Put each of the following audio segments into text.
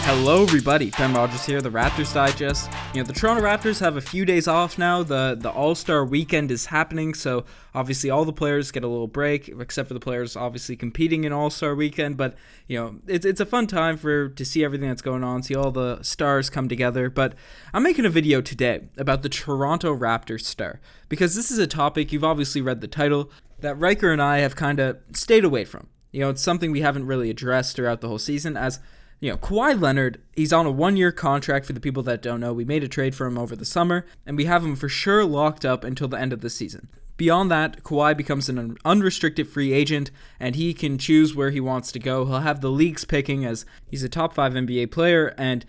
Hello everybody, Ben Rogers here, the Raptors Digest. The Toronto Raptors have a few days off now. The All-Star weekend is happening, so obviously all the players get a little break, except for the players obviously competing in All-Star weekend, but it's a fun time to see everything that's going on, see all the stars come together. But I'm making a video today about the Toronto Raptors star, because this is a topic, you've obviously read the title, that Riker and I have kind of stayed away from. It's something we haven't really addressed throughout the whole season, as Kawhi Leonard, he's on a one-year contract. For the people that don't know, we made a trade for him over the summer, and we have him for sure locked up until the end of the season. Beyond that, Kawhi becomes an unrestricted free agent, and he can choose where he wants to go. He'll have the league's picking, as he's a top 5 NBA player, and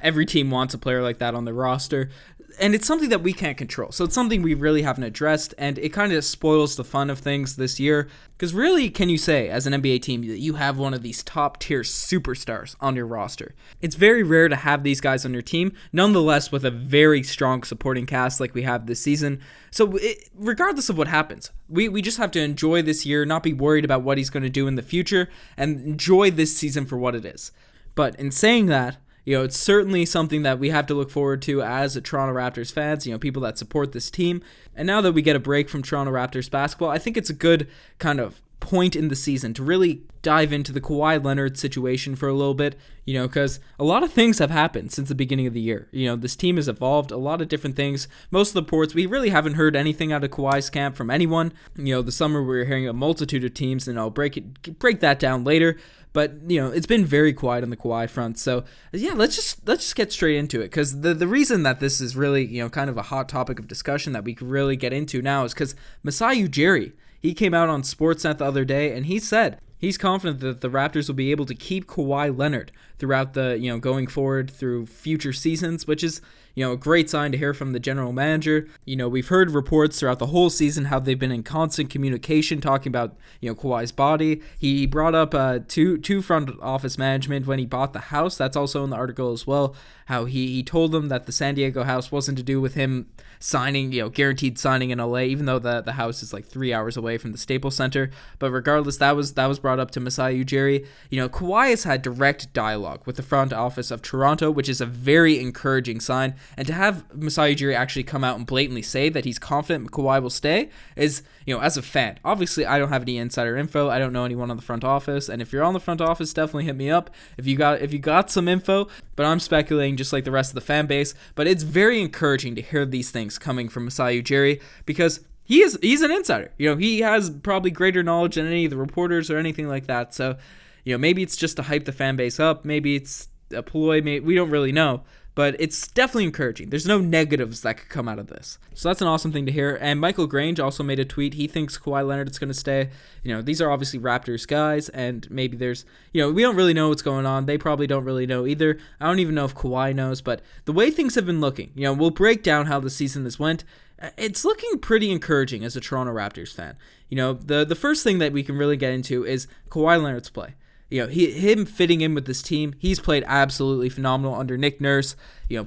every team wants a player like that on their roster. And it's something that we can't control. So it's something we really haven't addressed, and it kind of spoils the fun of things this year. Because really, can you say, as an NBA team, that you have one of these top-tier superstars on your roster? It's very rare to have these guys on your team, nonetheless with a very strong supporting cast like we have this season. So regardless of what happens, we just have to enjoy this year, not be worried about what he's going to do in the future, and enjoy this season for what it is. But in saying that, it's certainly something that we have to look forward to as a Toronto Raptors fans, people that support this team. And now that we get a break from Toronto Raptors basketball, I think it's a good kind of point in the season to really dive into the Kawhi Leonard situation for a little bit, because a lot of things have happened since the beginning of the year. This team has evolved, a lot of different things. Most of the reports, we really haven't heard anything out of Kawhi's camp from anyone. The summer we were hearing a multitude of teams, and I'll break that down later. But, it's been very quiet on the Kawhi front. So, yeah, let's just get straight into it. Because the reason that this is really, kind of a hot topic of discussion that we could really get into now is because Masai Ujiri, he came out on Sportsnet the other day, and he said he's confident that the Raptors will be able to keep Kawhi Leonard throughout the, going forward through future seasons, which is, a great sign to hear from the general manager. We've heard reports throughout the whole season how they've been in constant communication talking about, Kawhi's body. He brought up two front office management when he bought the house. That's also in the article as well, how he told them that the San Diego house wasn't to do with him signing, guaranteed signing in LA, even though the house is like 3 hours away from the Staples Center. But regardless, that was brought up to Masai Ujiri. Kawhi has had direct dialogue with the front office of Toronto, which is a very encouraging sign. And to have Masai Ujiri actually come out and blatantly say that he's confident Kawhi will stay is, as a fan, obviously I don't have any insider info. I don't know anyone on the front office. And if you're on the front office, definitely hit me up if you got some info. But I'm speculating just like the rest of the fan base. But it's very encouraging to hear these things coming from Masai Ujiri, because he's an insider. He has probably greater knowledge than any of the reporters or anything like that. So, maybe it's just to hype the fan base up. Maybe it's a ploy. We don't really know. But it's definitely encouraging. There's no negatives that could come out of this. So that's an awesome thing to hear. And Michael Grange also made a tweet. He thinks Kawhi Leonard is going to stay. These are obviously Raptors guys, and maybe there's, we don't really know what's going on. They probably don't really know either. I don't even know if Kawhi knows, but the way things have been looking, we'll break down how the season has went. It's looking pretty encouraging as a Toronto Raptors fan. The first thing that we can really get into is Kawhi Leonard's play. Him fitting in with this team, he's played absolutely phenomenal under Nick Nurse,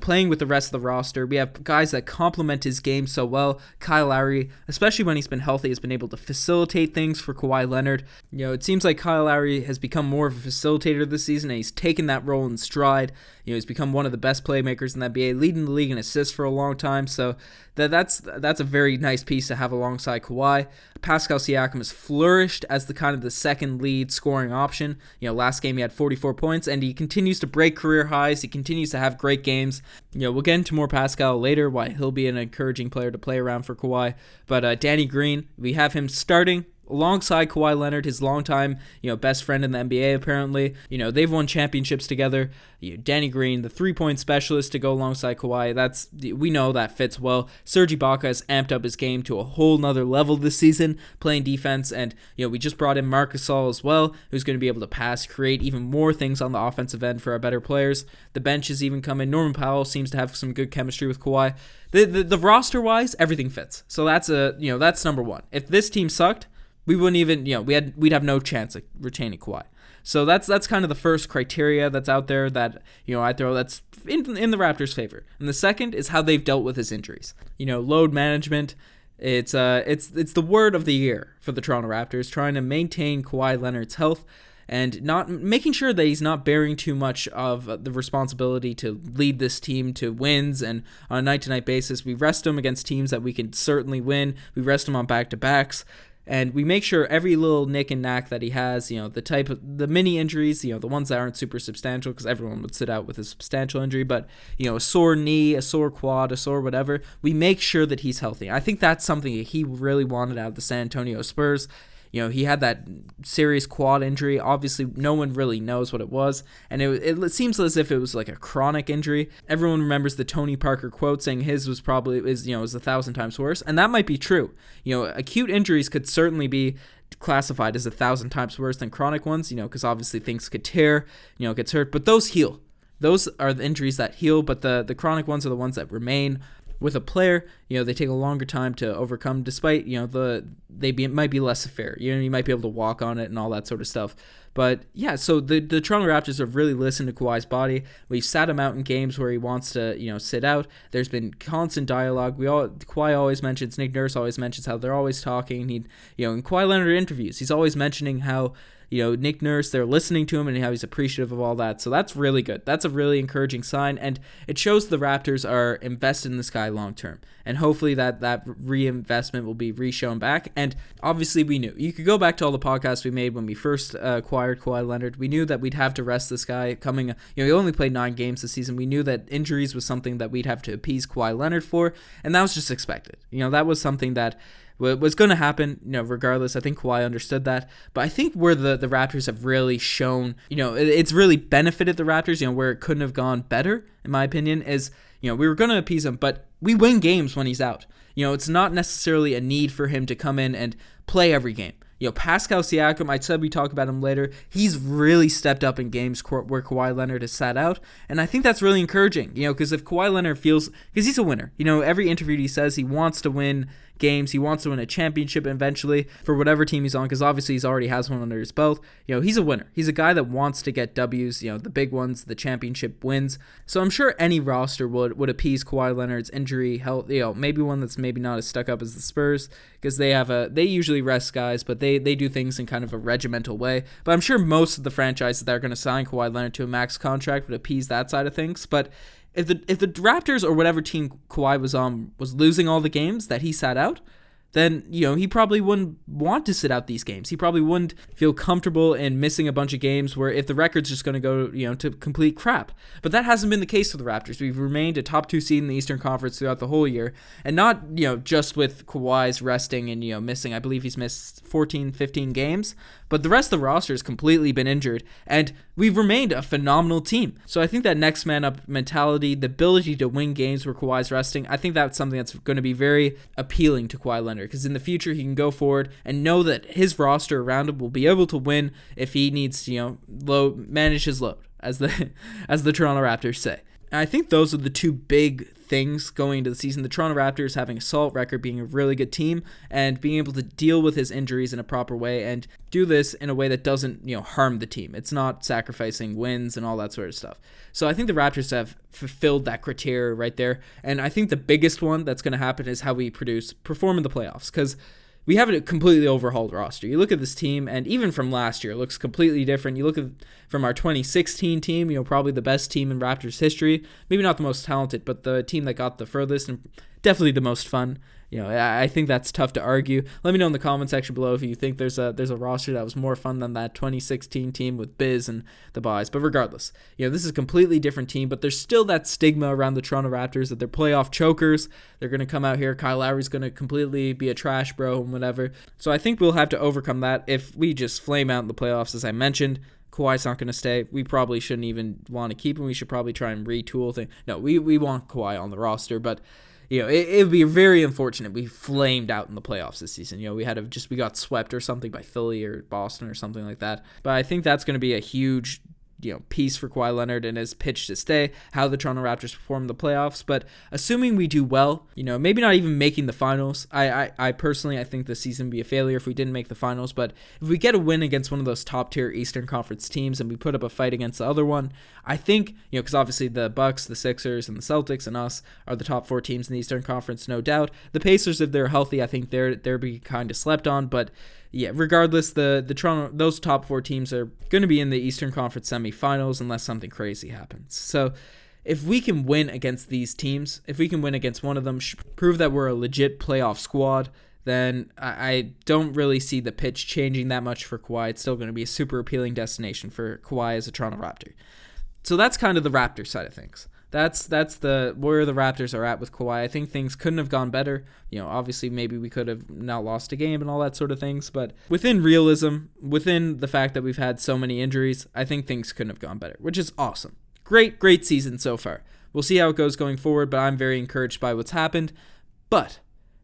playing with the rest of the roster. We have guys that complement his game so well. Kyle Lowry, especially when he's been healthy, has been able to facilitate things for Kawhi Leonard. It seems like Kyle Lowry has become more of a facilitator this season, and he's taken that role in stride. He's become one of the best playmakers in the NBA, leading the league in assists for a long time. So that's a very nice piece to have alongside Kawhi. Pascal Siakam has flourished as the second lead scoring option. Last game he had 44 points, and he continues to break career highs. He continues to have great games. We'll get into more Pascal later, why he'll be an encouraging player to play around for Kawhi. But Danny Green, we have him starting alongside Kawhi Leonard, his longtime, best friend in the NBA apparently. They've won championships together. Danny Green, the three-point specialist to go alongside Kawhi, we know that fits well. Serge Ibaka has amped up his game to a whole nother level this season, playing defense, and we just brought in Marc Gasol as well, who's going to be able to pass, create even more things on the offensive end for our better players. The bench has even come in. Norman Powell seems to have some good chemistry with Kawhi. The roster-wise, everything fits. So that's number one. If this team sucked, we wouldn't even, we'd have no chance of retaining Kawhi. So that's kind of the first criteria that's out there that, I throw that's in the Raptors' favor. And the second is how they've dealt with his injuries. Load management. It's the word of the year for the Toronto Raptors, trying to maintain Kawhi Leonard's health. and not making sure that he's not bearing too much of the responsibility to lead this team to wins. And on a night-to-night basis, we rest him against teams that we can certainly win. We rest him on back-to-backs. And we make sure every little nick and knack that he has, the mini injuries, the ones that aren't super substantial, because everyone would sit out with a substantial injury, but, a sore knee, a sore quad, a sore whatever, we make sure that he's healthy. I think that's something that he really wanted out of the San Antonio Spurs. He had that serious quad injury. Obviously, no one really knows what it was, and it seems as if it was like a chronic injury. Everyone remembers the Tony Parker quote saying his was probably was 1,000 times worse, and that might be true. Acute injuries could certainly be classified as 1,000 times worse than chronic ones. Because obviously things could tear, gets hurt, but those heal. Those are the injuries that heal, but the chronic ones are the ones that remain. With a player, they take a longer time to overcome, despite, might be less severe. You might be able to walk on it and all that sort of stuff. But yeah, so the Toronto Raptors have really listened to Kawhi's body. We've sat him out in games where he wants to, sit out. There's been constant dialogue. Kawhi always mentions, Nick Nurse always mentions how they're always talking. In Kawhi Leonard interviews, he's always mentioning how, Nick Nurse, they're listening to him and how he's appreciative of all that. So that's really good. That's a really encouraging sign, and it shows the Raptors are invested in this guy long term. And hopefully that reinvestment will be re-shown back. And obviously we knew. You could go back to all the podcasts we made when we first acquired Kawhi Leonard. We knew that we'd have to rest this guy coming. He only played 9 games this season. We knew that injuries was something that we'd have to appease Kawhi Leonard for, and that was just expected. That was something that was going to happen, regardless. I think Kawhi understood that. But I think where the Raptors have really shown, it's really benefited the Raptors, where it couldn't have gone better, in my opinion, is, we were going to appease him, but we win games when he's out. It's not necessarily a need for him to come in and play every game. Pascal Siakam, I said we talk about him later. He's really stepped up in games where Kawhi Leonard has sat out, and I think that's really encouraging. Because if Kawhi Leonard feels, because he's a winner. Every interview he says he wants to win games. He wants to win a championship eventually for whatever team he's on, because obviously he's already has one under his belt. He's a winner. He's a guy that wants to get W's, the big ones, the championship wins. So I'm sure any roster would appease Kawhi Leonard's injury, health, maybe one that's maybe not as stuck up as the Spurs, because they usually rest guys, but they do things in kind of a regimental way. But I'm sure most of the franchises that are going to sign Kawhi Leonard to a max contract would appease that side of things. But if the Raptors or whatever team Kawhi was on was losing all the games that he sat out, then, he probably wouldn't want to sit out these games. He probably wouldn't feel comfortable in missing a bunch of games where if the record's just going to go, to complete crap. But that hasn't been the case for the Raptors. We've remained a top 2 seed in the Eastern Conference throughout the whole year, and not, just with Kawhi's resting and, missing. I believe he's missed 14, 15 games, but the rest of the roster has completely been injured, and we've remained a phenomenal team. So I think that next man up mentality, the ability to win games where Kawhi's resting, I think that's something that's going to be very appealing to Kawhi Leonard, because in the future he can go forward and know that his roster around him will be able to win if he needs to, manage his load, as the Toronto Raptors say. And I think those are the two big things going into the season. The Toronto Raptors having a solid record, being a really good team, and being able to deal with his injuries in a proper way and do this in a way that doesn't, harm the team. It's not sacrificing wins and all that sort of stuff. So I think the Raptors have fulfilled that criteria right there. And I think the biggest one that's going to happen is how we perform in the playoffs, because we have a completely overhauled roster. You look at this team, and even from last year, it looks completely different. You look at from our 2016 team, probably the best team in Raptors history. Maybe not the most talented, but the team that got the furthest and definitely the most fun. I think that's tough to argue. Let me know in the comment section below if you think there's a roster that was more fun than that 2016 team with Biz and the boys. But regardless, this is a completely different team, but there's still that stigma around the Toronto Raptors that they're playoff chokers. They're going to come out here. Kyle Lowry's going to completely be a trash bro and whatever. So I think we'll have to overcome that if we just flame out in the playoffs, as I mentioned. Kawhi's not going to stay. We probably shouldn't even want to keep him. We should probably try and retool things. No, we want Kawhi on the roster, but it would be very unfortunate we flamed out in the playoffs this season. We got swept or something by Philly or Boston or something like that. But I think that's going to be a huge piece for Kawhi Leonard and his pitch to stay, how the Toronto Raptors perform in the playoffs. But assuming we do well, maybe not even making the finals, I personally, I think this season would be a failure if we didn't make the finals. But if we get a win against one of those top tier Eastern Conference teams and we put up a fight against the other one, I think, because obviously the Bucks, the Sixers, and the Celtics and us are the top 4 teams in the Eastern Conference, no doubt. The Pacers, if they're healthy, I think they're being kind of slept on, but yeah, regardless, the Toronto, those top 4 teams are going to be in the Eastern Conference semifinals unless something crazy happens. So if we can win against these teams, if we can win against one of them, prove that we're a legit playoff squad, then I don't really see the pitch changing that much for Kawhi. It's still going to be a super appealing destination for Kawhi as a Toronto Raptor. So that's kind of the Raptors side of things. That's the where the Raptors are at with Kawhi. I think things couldn't have gone better. Obviously maybe we could have not lost a game and all that sort of things, but within realism, within the fact that we've had so many injuries, I think things couldn't have gone better, which is awesome. Great season so far. We'll see how it goes going forward, but I'm very encouraged by what's happened. But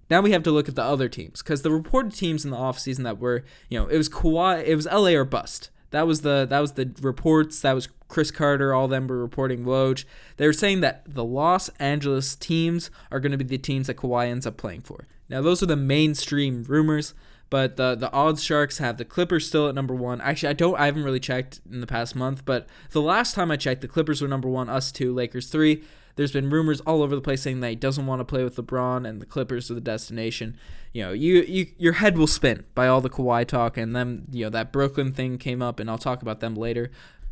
now we have to look at the other teams, because the reported teams in the offseason that were, it was Kawhi, it was LA or bust. That was the reports. That was Chris Carter. All of them were reporting Woj. They were saying that the Los Angeles teams are going to be the teams that Kawhi ends up playing for. Now, those are the mainstream rumors, but the odds sharks have the Clippers still at number 1. Actually, I haven't really checked in the past month, but the last time I checked, the Clippers were number 1, us 2, Lakers 3. There's been rumors all over the place saying that he doesn't want to play with LeBron and the Clippers are the destination. Your head will spin by all the Kawhi talk, and then that Brooklyn thing came up, and I'll talk about them later.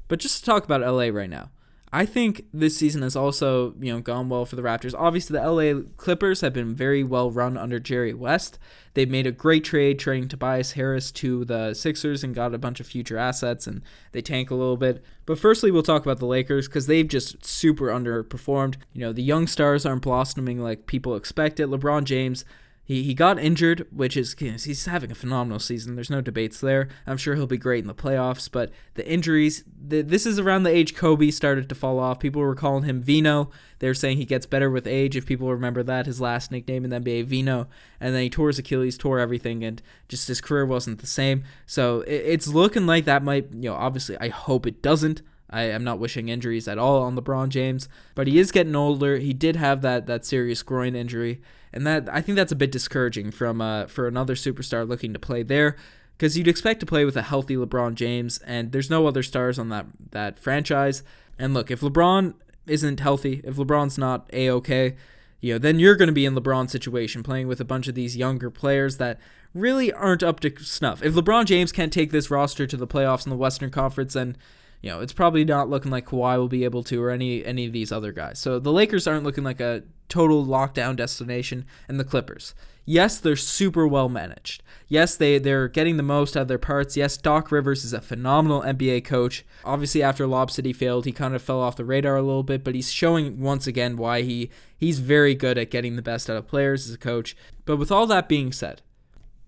But just to talk about LA right now, I think this season has also gone well for the Raptors. Obviously, the LA Clippers have been very well run under Jerry West. They've made a great trade trading Tobias Harris to the Sixers and got a bunch of future assets, and they tank a little bit. But firstly, we'll talk about the Lakers because they've just super underperformed. The young stars aren't blossoming like people expected. LeBron James, he got injured, which is he's having a phenomenal season. There's no debates there. I'm sure he'll be great in the playoffs, but the injuries, this is around the age Kobe started to fall off. People were calling him Vino. They were saying he gets better with age, if people remember that, his last nickname in the NBA, Vino. And then he tore his Achilles, tore everything, and just his career wasn't the same. So it's looking like that might, obviously I hope it doesn't. I am not wishing injuries at all on LeBron James, but he is getting older. He did have that serious groin injury, and that I think that's a bit discouraging for another superstar looking to play there, because you'd expect to play with a healthy LeBron James, and there's no other stars on that franchise. And look, if LeBron isn't healthy, if LeBron's not A-okay, then you're going to be in LeBron's situation, playing with a bunch of these younger players that really aren't up to snuff. If LeBron James can't take this roster to the playoffs in the Western Conference, then it's probably not looking like Kawhi will be able to, or any of these other guys. So the Lakers aren't looking like a total lockdown destination, and the Clippers. Yes, they're super well managed. Yes, they're getting the most out of their parts. Yes, Doc Rivers is a phenomenal NBA coach. Obviously, after Lob City failed, he kind of fell off the radar a little bit, but he's showing once again why he's very good at getting the best out of players as a coach. But with all that being said,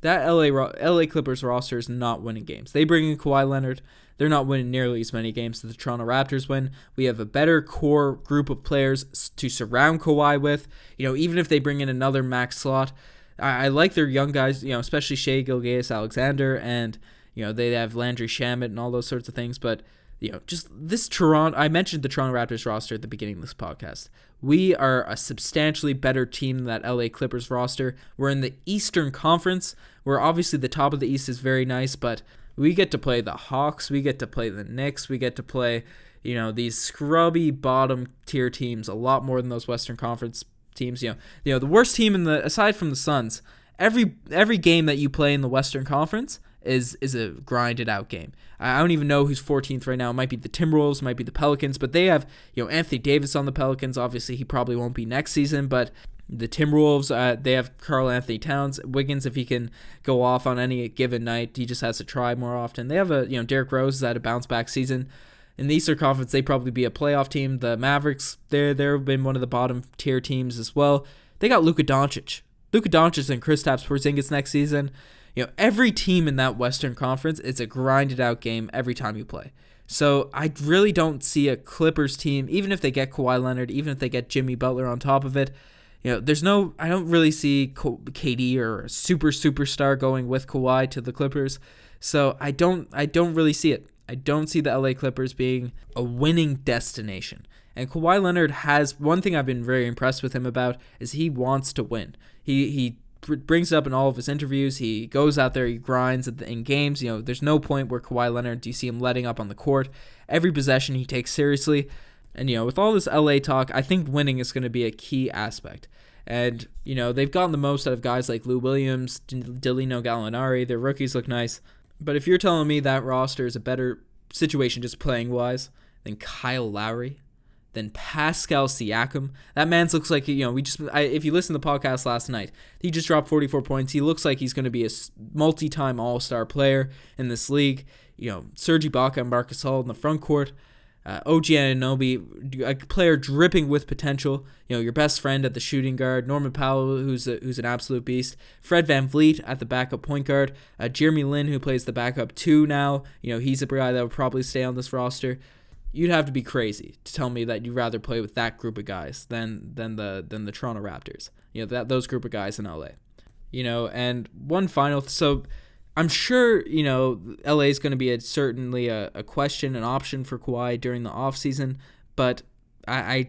that LA Clippers roster is not winning games. They bring in Kawhi Leonard. They're not winning nearly as many games as the Toronto Raptors win. We have a better core group of players to surround Kawhi with. Even if they bring in another max slot, I like their young guys, especially Shai Gilgeous-Alexander, and, they have Landry Shamet and all those sorts of things. But, just this Toronto, I mentioned the Toronto Raptors roster at the beginning of this podcast. We are a substantially better team than that LA Clippers roster. We're in the Eastern Conference, where obviously the top of the East is very nice, but we get to play the Hawks, we get to play the Knicks, we get to play, these scrubby bottom tier teams a lot more than those Western Conference teams. The worst team aside from the Suns, every game that you play in the Western Conference is a grinded out game. I don't even know who's 14th right now. It might be the Timberwolves, it might be the Pelicans, but they have Anthony Davis on the Pelicans. Obviously, he probably won't be next season, but the Timberwolves, they have Karl Anthony Towns. Wiggins, if he can go off on any given night, he just has to try more often. They have Derrick Rose is at a bounce back season. In the Eastern Conference, they'd probably be a playoff team. The Mavericks, they've been one of the bottom tier teams as well. They got Luka Doncic and Kristaps Porzingis next season. Every team in that Western Conference, it's a grinded out game every time you play. So I really don't see a Clippers team, even if they get Kawhi Leonard, even if they get Jimmy Butler on top of it. I don't really see KD or a superstar going with Kawhi to the Clippers. So I don't really see it. I don't see the LA Clippers being a winning destination. And Kawhi Leonard has one thing I've been very impressed with him about is he wants to win. He brings it up in all of his interviews. He goes out there, he grinds in games. There's no point where Kawhi Leonard, do you see him letting up on the court. Every possession he takes seriously. And, with all this LA talk, I think winning is going to be a key aspect. And, they've gotten the most out of guys like Lou Williams, Delino Gallinari. Their rookies look nice. But if you're telling me that roster is a better situation just playing-wise than Kyle Lowry, than Pascal Siakam, that man looks like, if you listen to the podcast last night, he just dropped 44 points. He looks like he's going to be a multi-time all-star player in this league. Serge Ibaka and Marc Gasol in the front court. OG Anunoby, a player dripping with potential. Your best friend at the shooting guard. Norman Powell, who's an absolute beast. Fred VanVleet at the backup point guard. Jeremy Lin, who plays the backup 2 now. He's a guy that would probably stay on this roster. You'd have to be crazy to tell me that you'd rather play with that group of guys than the Toronto Raptors. Those group of guys in LA. And one final. So I'm sure, LA is going to be certainly a question, an option for Kawhi during the offseason, but I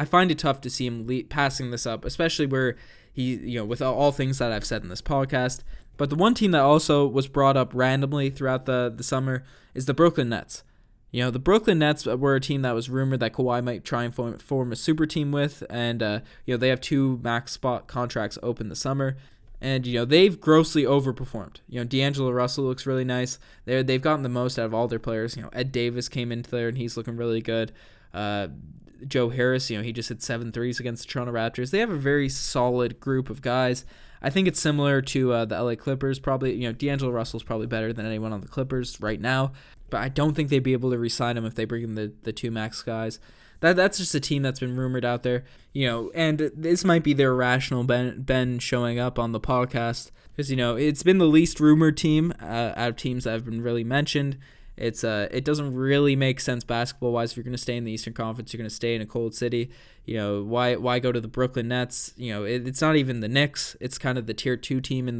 find it tough to see him passing this up, especially where he, with all things that I've said in this podcast. But the one team that also was brought up randomly throughout the summer is the Brooklyn Nets. The Brooklyn Nets were a team that was rumored that Kawhi might try and form a super team with, and they have 2 max spot contracts open this summer. And, they've grossly overperformed. D'Angelo Russell looks really nice. They've gotten the most out of all their players. Ed Davis came into there, and he's looking really good. Joe Harris, he just hit 7 threes against the Toronto Raptors. They have a very solid group of guys. I think it's similar to the LA Clippers. Probably, D'Angelo Russell's probably better than anyone on the Clippers right now. But I don't think they'd be able to re-sign him if they bring in the 2 max guys. That's just a team that's been rumored out there, and this might be their rational Ben showing up on the podcast because, it's been the least rumored team out of teams that have been really mentioned. It doesn't really make sense basketball-wise. If you're going to stay in the Eastern Conference, you're going to stay in a cold city. Why go to the Brooklyn Nets? It's not even the Knicks. It's kind of the tier 2 team in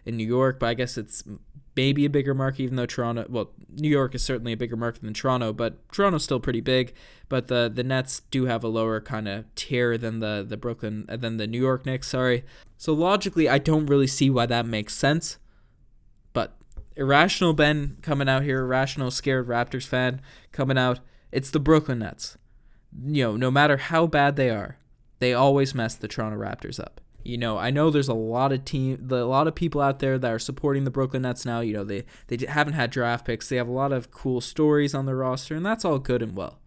New York, but I guess it's maybe a bigger market, even though New York is certainly a bigger market than Toronto, but Toronto's still pretty big. But the Nets do have a lower kind of tier than the New York Knicks. Sorry. So logically, I don't really see why that makes sense. But irrational Ben coming out here, irrational scared Raptors fan coming out. It's the Brooklyn Nets. No matter how bad they are, they always mess the Toronto Raptors up. I know there's a lot of people out there that are supporting the Brooklyn Nets now. They haven't had draft picks. They have a lot of cool stories on their roster, and that's all good and well.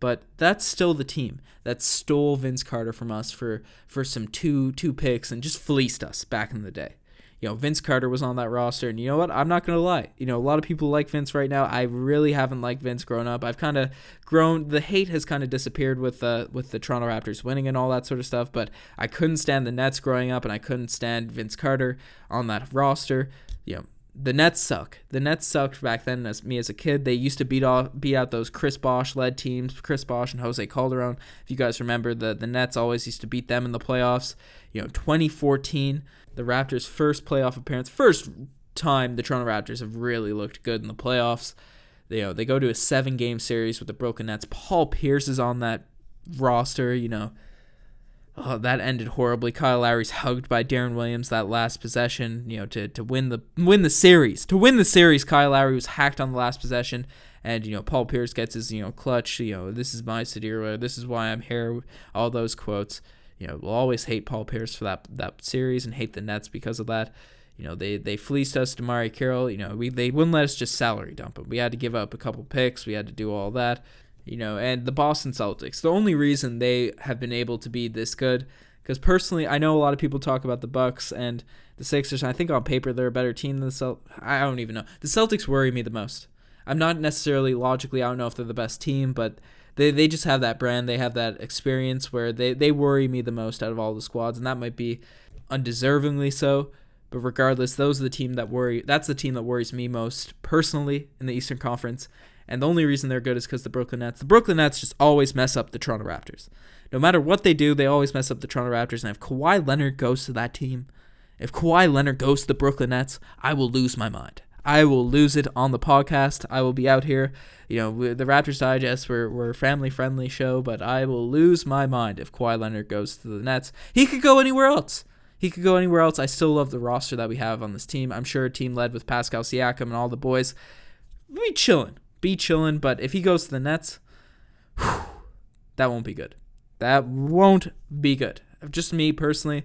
But that's still the team that stole Vince Carter from us for some two picks and just fleeced us back in the day. Vince Carter was on that roster, and you know what? I'm not going to lie. A lot of people like Vince right now. I really haven't liked Vince growing up. I've kind of grown. The hate has kind of disappeared with the Toronto Raptors winning and all that sort of stuff, but I couldn't stand the Nets growing up, and I couldn't stand Vince Carter on that roster. The Nets suck. The Nets sucked back then as a kid. They used to beat out those Chris Bosh-led teams, Chris Bosh and Jose Calderon. If you guys remember, the Nets always used to beat them in the playoffs. 2014, the Raptors' first playoff appearance, first time the Toronto Raptors have really looked good in the playoffs. They go to a 7-game series with the Brooklyn Nets. Paul Pierce is on that roster. Oh, that ended horribly. Kyle Lowry's hugged by Darren Williams that last possession, to win the series. To win the series, Kyle Lowry was hacked on the last possession, and Paul Pierce gets his clutch. This is my Sidira. This is why I'm here. All those quotes. We'll always hate Paul Pierce for that series and hate the Nets because of that. They fleeced us, DeMarre Carroll. They wouldn't let us just salary dump him. We had to give up a couple picks. We had to do all that. And the Boston Celtics, the only reason they have been able to be this good, because personally, I know a lot of people talk about the Bucks and the Sixers, and I think on paper they're a better team than the Celtics. I don't even know. The Celtics worry me the most. I'm not necessarily logically, I don't know if they're the best team, but they just have that brand. They have that experience where they worry me the most out of all the squads, and that might be undeservingly so. But regardless, that's the team that worries me most personally in the Eastern Conference. And the only reason they're good is because the Brooklyn Nets just always mess up the Toronto Raptors. No matter what they do, they always mess up the Toronto Raptors. And if Kawhi Leonard goes to that team, if Kawhi Leonard goes to the Brooklyn Nets, I will lose my mind. I will lose it on the podcast. I will be out here. The Raptors Digest, we're a family-friendly show, but I will lose my mind if Kawhi Leonard goes to the Nets. He could go anywhere else. I still love the roster that we have on this team. I'm sure a team led with Pascal Siakam and all the boys. Be chilling, but if he goes to the Nets, that won't be good. That won't be good just me personally,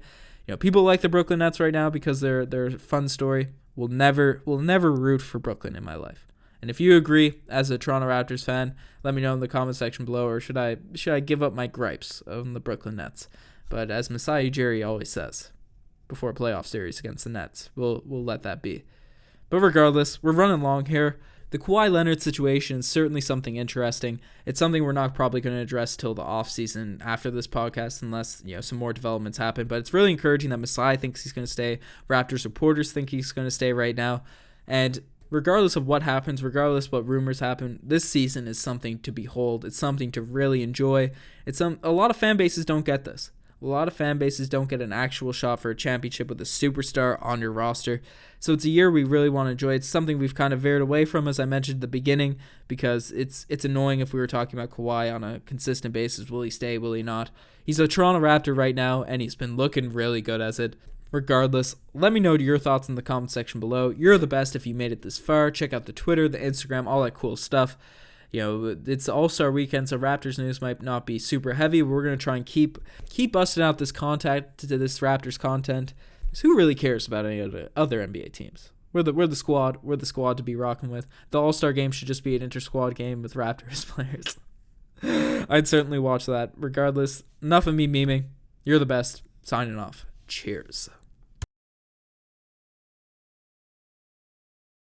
people like the Brooklyn Nets right now because they're a fun story. Will never root for Brooklyn in my life. And if you agree as a Toronto Raptors fan, let me know in the comment section below, or should I give up my gripes on the Brooklyn Nets? But as Masai Ujiri always says, before a playoff series against the Nets, we'll let that be. But regardless, we're running long here. The Kawhi Leonard situation is certainly something interesting. It's something we're not probably going to address till the offseason after this podcast unless, some more developments happen. But it's really encouraging that Masai thinks he's going to stay. Raptors reporters think he's going to stay right now. And regardless of what happens, regardless what rumors happen, this season is something to behold. It's something to really enjoy. A lot of fan bases don't get this. A lot of fan bases don't get an actual shot for a championship with a superstar on your roster. So it's a year we really want to enjoy. It's something we've kind of veered away from, as I mentioned at the beginning, because it's annoying if we were talking about Kawhi on a consistent basis. Will he stay? Will he not? He's a Toronto Raptor right now, and he's been looking really good as it. Regardless, let me know your thoughts in the comment section below. You're the best if you made it this far. Check out the Twitter, the Instagram, all that cool stuff. It's All-Star weekend, so Raptors news might not be super heavy. We're going to try and keep busting out this this Raptors content. Because who really cares about any other NBA teams? We're the squad. We're the squad to be rocking with. The All-Star game should just be an inter-squad game with Raptors players. I'd certainly watch that. Regardless, enough of me memeing. You're the best. Signing off. Cheers.